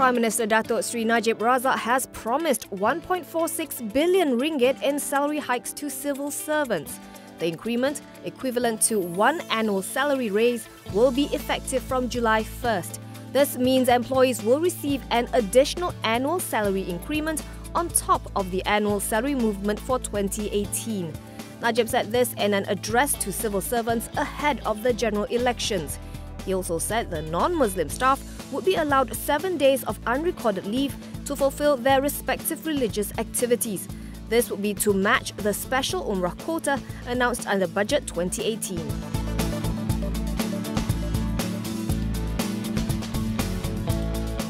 Prime Minister Datuk Seri Najib Razak has promised 1.46 billion ringgit in salary hikes to civil servants. The increment, equivalent to one annual salary raise, will be effective from July 1st. This means employees will receive an additional annual salary increment on top of the annual salary movement for 2018. Najib said this in an address to civil servants ahead of the general elections. He also said the non-Muslim staff would be allowed 7 days of unrecorded leave to fulfill their respective religious activities. This would be to match the special Umrah quota announced under Budget 2018.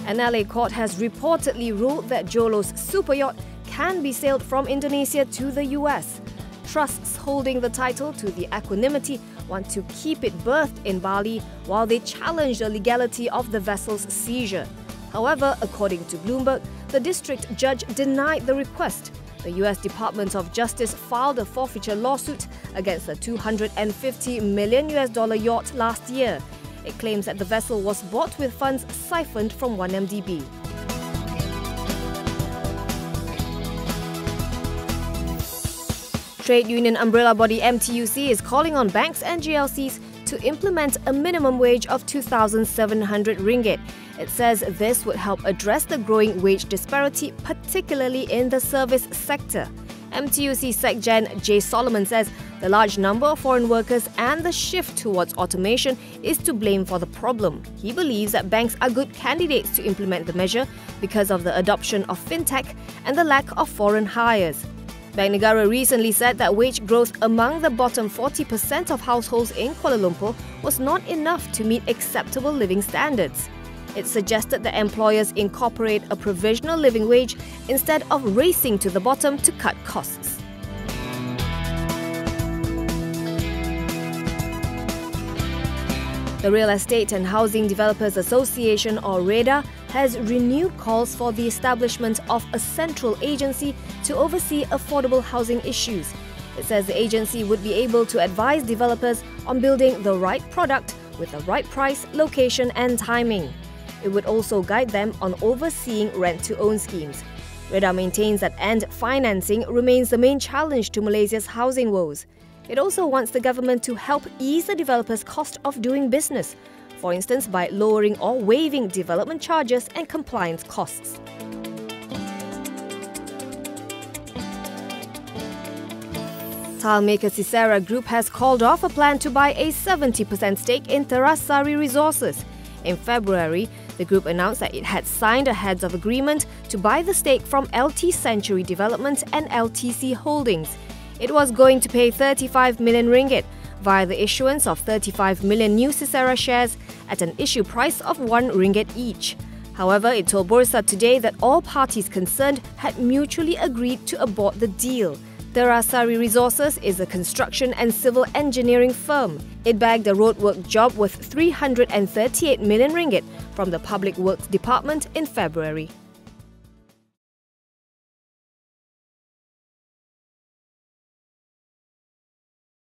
An LA court has reportedly ruled that Jho Low's super yacht can be sailed from Indonesia to the US. Trusts holding the title to the equanimity want to keep it berthed in Bali while they challenge the legality of the vessel's seizure. However, according to Bloomberg, the district judge denied the request. The US Department of Justice filed a forfeiture lawsuit against the $250 million yacht last year. It claims that the vessel was bought with funds siphoned from 1MDB. Trade union umbrella body MTUC is calling on banks and GLCs to implement a minimum wage of 2,700 ringgit. It says this would help address the growing wage disparity, particularly in the service sector. MTUC SecGen J. Solomon says the large number of foreign workers and the shift towards automation is to blame for the problem. He believes that banks are good candidates to implement the measure because of the adoption of fintech and the lack of foreign hires. Bank Negara recently said that wage growth among the bottom 40% of households in Kuala Lumpur was not enough to meet acceptable living standards. It suggested that employers incorporate a provisional living wage instead of racing to the bottom to cut costs. The Real Estate and Housing Developers Association, or REDA, has renewed calls for the establishment of a central agency to oversee affordable housing issues. It says the agency would be able to advise developers on building the right product with the right price, location and timing. It would also guide them on overseeing rent-to-own schemes. REDA maintains that end financing remains the main challenge to Malaysia's housing woes. It also wants the government to help ease the developers' cost of doing business, for instance by lowering or waiving development charges and compliance costs. Tilemaker Sisera Group has called off a plan to buy a 70% stake in Terasari Resources. In February, the group announced that it had signed a heads of agreement to buy the stake from LT Century Development and LTC Holdings. It was going to pay 35 million ringgit via the issuance of 35 million new Sisera shares at an issue price of 1 ringgit each. However, it told Bursa today that all parties concerned had mutually agreed to abort the deal. Terasari Resources is a construction and civil engineering firm. It bagged a roadwork job worth 338 million ringgit from the Public Works Department in February.